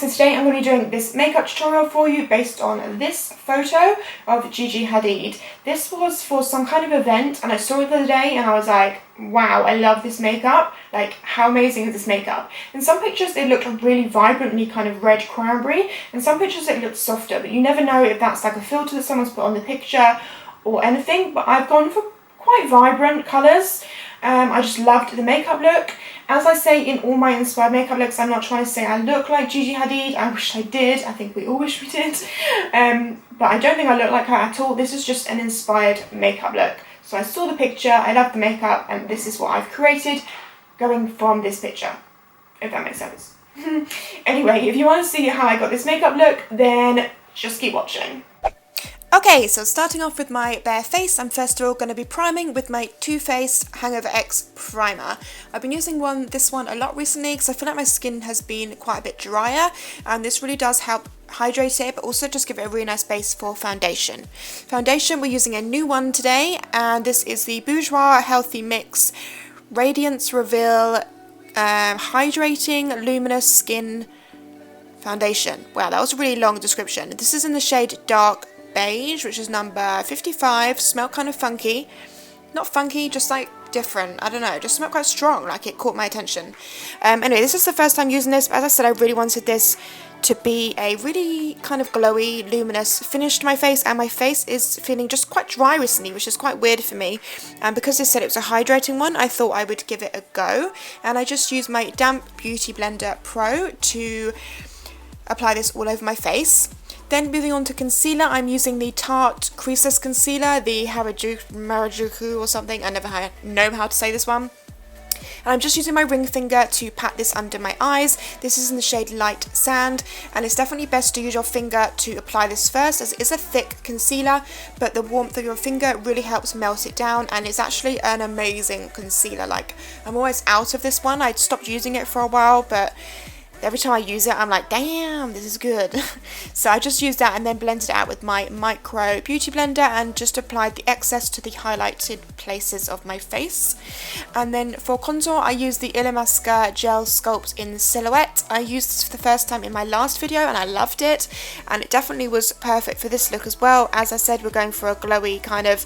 so today I'm going to be doing this makeup tutorial for you based on this photo of Gigi Hadid. This was for some kind of event and I saw it the other day and I was like, wow, I love this makeup. Like, how amazing is this makeup? In some pictures it looked really vibrantly kind of red cranberry, and some pictures it looked softer, but you never know if that's like a filter that someone's put on the picture or anything. But I've gone for quite vibrant colours. I just loved the makeup look. As I say in all my inspired makeup looks, I'm not trying to say I look like Gigi Hadid. I wish I did. I think we all wish we did. But I don't think I look like her at all. This is just an inspired makeup look. So I saw the picture, I love the makeup, and this is what I've created going from this picture, if that makes sense. Anyway, if you want to see how I got this makeup look, then just keep watching. Okay, so starting off with my bare face, I'm first of all going to be priming with my Too Faced Hangover X primer. I've been using this one a lot recently because I feel like my skin has been quite a bit drier, and this really does help hydrate it, but also just give it a really nice base for foundation. Foundation, we're using a new one today, and this is the Bourjois Healthy Mix Radiance Reveal Hydrating Luminous Skin Foundation. Wow, that was a really long description. This is in the shade Dark Beige, which is number 55. Smelled kind of funky. Not funky, just like different. I don't know, just smelled quite strong, like it caught my attention. Anyway, this is the first time using this, but as I said, I really wanted this to be a really kind of glowy, luminous finish to my face, and my face is feeling just quite dry recently, which is quite weird for me. And because they said it was a hydrating one, I thought I would give it a go, and I just used my Damp Beauty Blender Pro to apply this all over my face. Then moving on to concealer, I'm using the Tarte Creaseless Concealer, the Harajuku or something. I never know how to say this one. And I'm just using my ring finger to pat this under my eyes. This is in the shade Light Sand, and it's definitely best to use your finger to apply this first, as it is a thick concealer, but the warmth of your finger really helps melt it down, and it's actually an amazing concealer. Like, I'm always out of this one. I'd stopped using it for a while, but every time I use it, I'm like, damn, this is good. So I just used that and then blended it out with my micro beauty blender and just applied the excess to the highlighted places of my face. And then for contour, I used the Illamasqua Gel Sculpt in Silhouette. I used this for the first time in my last video and I loved it. And it definitely was perfect for this look as well. As I said, we're going for a glowy kind of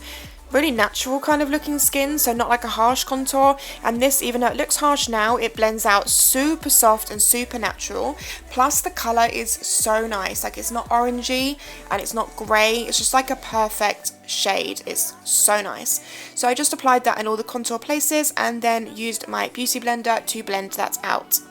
really natural kind of looking skin, so not like a harsh contour. And this, even though it looks harsh now, it blends out super soft and super natural. Plus the colour is so nice, like it's not orangey and it's not grey, it's just like a perfect shade. It's so nice. So I just applied that in all the contour places and then used my beauty blender to blend that out.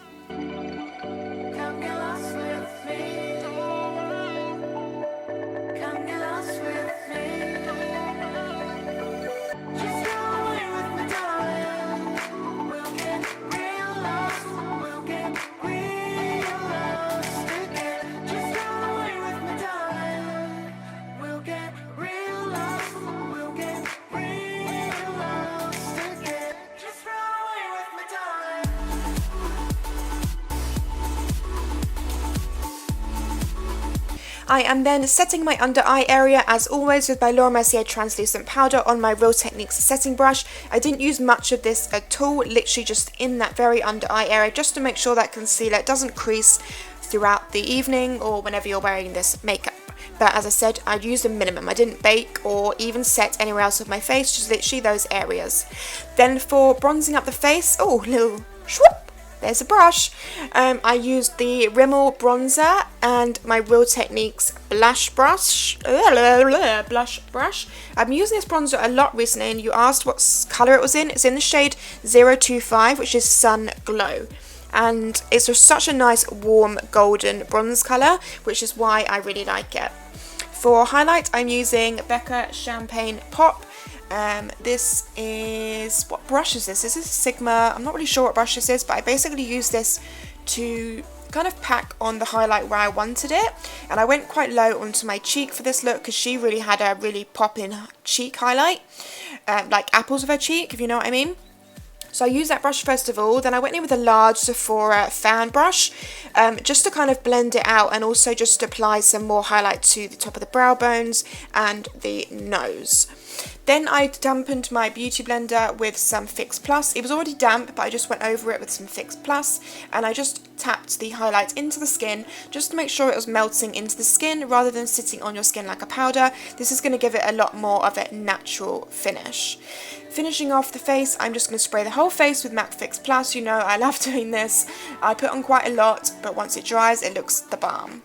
I am then setting my under eye area as always with my Laura Mercier translucent powder on my Real Techniques setting brush. I didn't use much of this at all, literally just in that very under eye area, just to make sure that concealer doesn't crease throughout the evening or whenever you're wearing this makeup. But as I said, I used a minimum. I didn't bake or even set anywhere else of my face, just literally those areas. Then for bronzing up the face, oh, little swoop. There's a brush. I used the Rimmel bronzer and my Real Techniques blush brush. Blush brush. I've been using this bronzer a lot recently, and you asked what colour it was in. It's in the shade 025, which is Sun Glow. And it's just such a nice warm golden bronze colour, which is why I really like it. For highlight, I'm using Becca Champagne Pop. This is, what brush is this? This is Sigma. I'm not really sure what brush this is, but I basically used this to kind of pack on the highlight where I wanted it, and I went quite low onto my cheek for this look because she really had a really pop-in cheek highlight, like apples of her cheek, if you know what I mean. So I used that brush first of all, then I went in with a large Sephora fan brush just to kind of blend it out and also just apply some more highlight to the top of the brow bones and the nose. Then I dampened my beauty blender with some Fix Plus. It was already damp, but I just went over it with some Fix Plus, and I just tapped the highlight into the skin just to make sure it was melting into the skin rather than sitting on your skin like a powder. This is going to give it a lot more of a natural finish. Finishing off the face, I'm just going to spray the whole face with MAC Fix Plus. You know I love doing this. I put on quite a lot, but once it dries it looks the balm.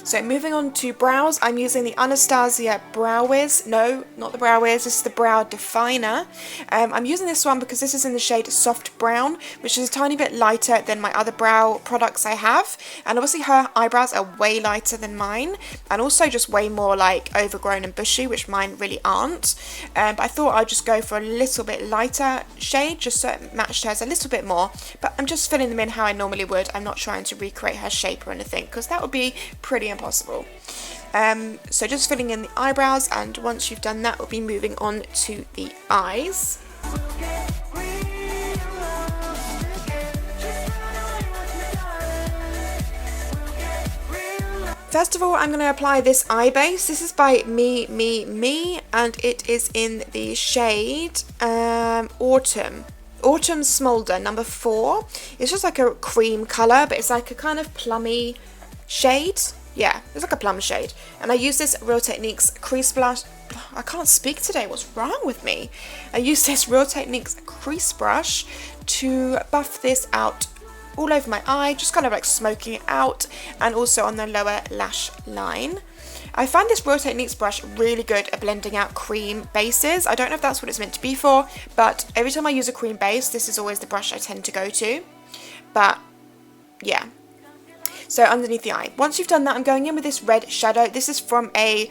So moving on to brows, I'm using the Anastasia Brow Wiz. No, not the Brow Wiz, this is the Brow Definer. I'm using this one because this is in the shade Soft Brown, which is a tiny bit lighter than my other brow products I have. And obviously her eyebrows are way lighter than mine, and also just way more like overgrown and bushy, which mine really aren't. But I thought I'd just go for a little bit lighter shade, just so it matched hers a little bit more. But I'm just filling them in how I normally would. I'm not trying to recreate her shape or anything, because that would be pretty impossible. So just filling in the eyebrows, and once you've done that, we'll be moving on to the eyes. First of all, I'm going to apply this eye base. This is by MeMeMe, and it is in the shade Autumn Smolder number 4. It's just like a cream colour, but it's like a kind of plummy shade. Yeah, it's like a plum shade. And I use this Real Techniques crease brush. I can't speak today, what's wrong with me? I use this Real Techniques crease brush to buff this out all over my eye, just kind of like smoking it out, and also on the lower lash line. I find this Real Techniques brush really good at blending out cream bases. I don't know if that's what it's meant to be for, but every time I use a cream base, this is always the brush I tend to go to. But yeah. So underneath the eye. Once you've done that, I'm going in with this red shadow. This is from a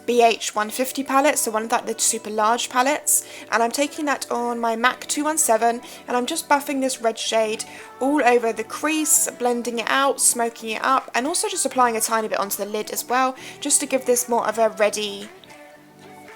BH 150 palette, so one of the super large palettes, and I'm taking that on my MAC 217, and I'm just buffing this red shade all over the crease, blending it out, smoking it up, and also just applying a tiny bit onto the lid as well, just to give this more of a reddy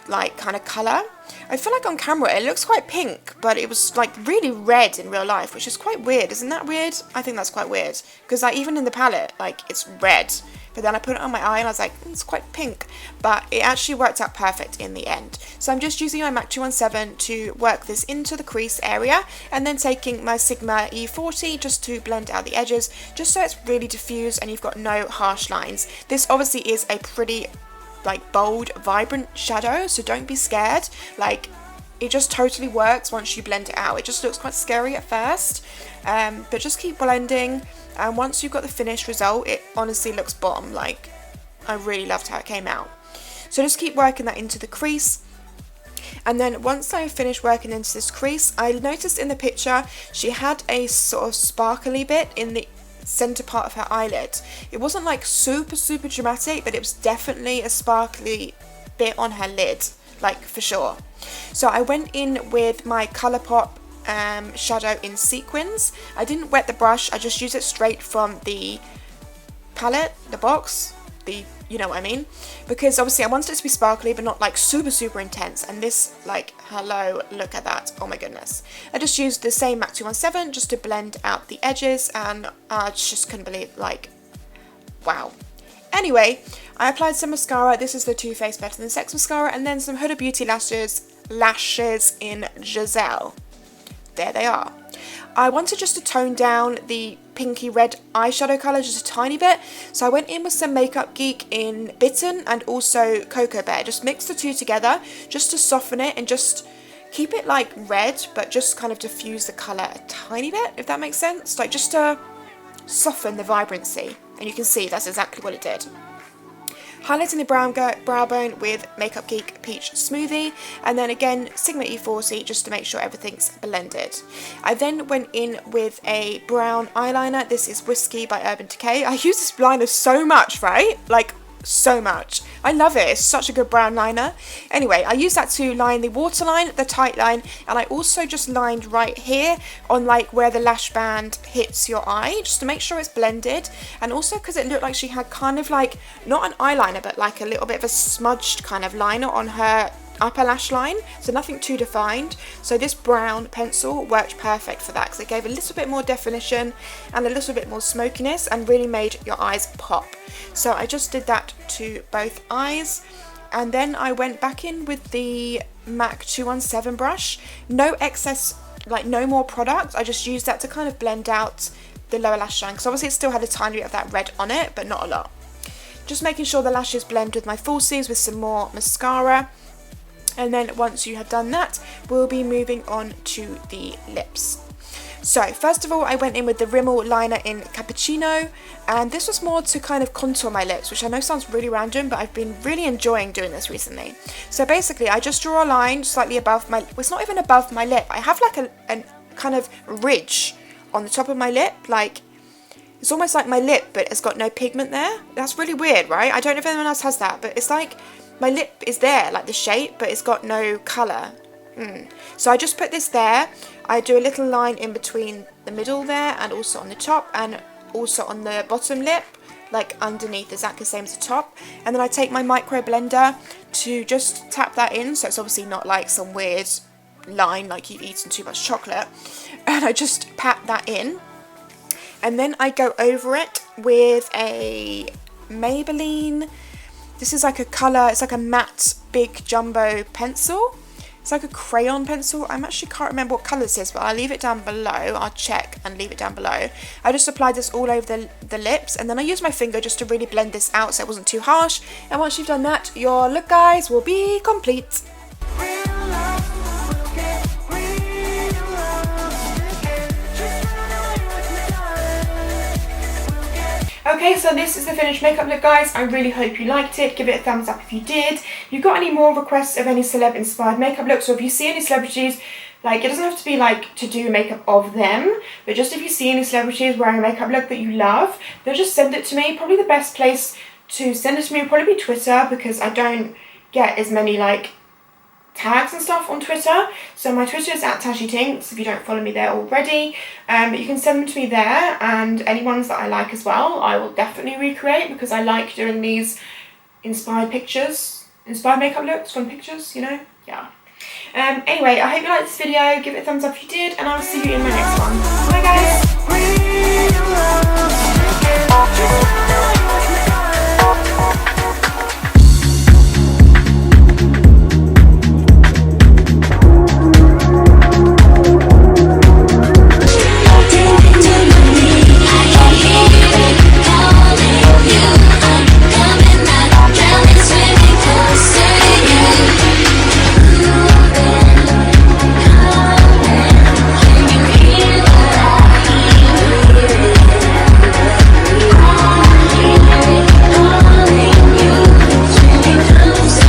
like kind of colour. I feel like on camera it looks quite pink, but it was like really red in real life, which is quite weird. Isn't that weird? I think that's quite weird, because like even in the palette, like it's red, but then I put it on my eye and I was like, it's quite pink, but it actually worked out perfect in the end. So I'm just using my MAC 217 to work this into the crease area, and then taking my Sigma E40 just to blend out the edges, just so it's really diffused and you've got no harsh lines. This obviously is a pretty like bold, vibrant shadow, so don't be scared. Like, it just totally works once you blend it out. It just looks quite scary at first, but just keep blending, and once you've got the finished result, it honestly looks bomb. Like, I really loved how it came out. So just keep working that into the crease. And then once I finished working into this crease, I noticed in the picture she had a sort of sparkly bit in the center part of her eyelid. It wasn't like super dramatic, but it was definitely a sparkly bit on her lid, like for sure. So I went in with my Colourpop shadow in sequins. I didn't wet the brush, I just used it straight from the palette, the box, you know what I mean, because obviously I wanted it to be sparkly but not like super intense, and this, like, hello, look at that, oh my goodness. I just used the same MAC 217 just to blend out the edges, and I just couldn't believe, like, wow. Anyway, I applied some mascara. This is the Too Faced Better Than Sex mascara, and then some Huda Beauty lashes in Giselle. There they are. I wanted just to tone down the pinky red eyeshadow colour just a tiny bit, so I went in with some Makeup Geek in Bitten and also Cocoa Bear. Just mix the two together just to soften it and just keep it like red, but just kind of diffuse the colour a tiny bit, if that makes sense. Like just to soften the vibrancy, and you can see that's exactly what it did. Highlighting the brow bone with Makeup Geek Peach Smoothie, and then again Sigma E40 just to make sure everything's blended. I then went in with a brown eyeliner. This is Whiskey by Urban Decay. I use this liner so much, right? Like, so much. I love it. It's such a good brown liner. Anyway, I use that to line the waterline, the tight line, and I also just lined right here on like where the lash band hits your eye, just to make sure it's blended, and also because it looked like she had kind of like, not an eyeliner, but like a little bit of a smudged kind of liner on her upper lash line, so nothing too defined. So this brown pencil worked perfect for that, because it gave a little bit more definition and a little bit more smokiness and really made your eyes pop. So I just did that to both eyes, and then I went back in with the MAC 217 brush. No excess, like no more product. I just used that to kind of blend out the lower lash line, because obviously it still had a tiny bit of that red on it, but not a lot. Just making sure the lashes blend with my falsies with some more mascara. And then once you have done that, we'll be moving on to the lips. So first of all, I went in with the Rimmel liner in Cappuccino, and this was more to kind of contour my lips, which I know sounds really random, but I've been really enjoying doing this recently. So basically, I just draw a line slightly above my, well, it's not even above my lip, I have like a kind of ridge on the top of my lip, like, it's almost like my lip, but it's got no pigment there. That's really weird, right? I don't know if anyone else has that, but it's like, my lip is there, like the shape, but it's got no colour. So I just put this there. I do a little line in between the middle there, and also on the top, and also on the bottom lip, like underneath, exactly the same as the top. And then I take my micro blender to just tap that in, so it's obviously not like some weird line like you've eaten too much chocolate. And I just pat that in. And then I go over it with a Maybelline. This is like a colour, it's like a matte big jumbo pencil. It's like a crayon pencil. I actually can't remember what colour this is, but I'll leave it down below. I'll check and leave it down below. I just applied this all over the lips, and then I used my finger just to really blend this out so it wasn't too harsh. And once you've done that, your look, guys, will be complete. Okay, so this is the finished makeup look, guys. I really hope you liked it. Give it a thumbs up if you did. If you've got any more requests of any celeb inspired makeup looks, or if you see any celebrities, like, it doesn't have to be like to do makeup of them, but just if you see any celebrities wearing a makeup look that you love, then just send it to me. Probably the best place to send it to me would probably be Twitter, because I don't get as many like tags and stuff on Twitter. So my Twitter is @TashieTinks if you don't follow me there already. But you can send them to me there, and any ones that I like as well, I will definitely recreate, because I like doing these inspired pictures, inspired makeup looks from pictures, you know? Yeah. Anyway, I hope you liked this video. Give it a thumbs up if you did, and I'll see you in my next one. Bye, guys!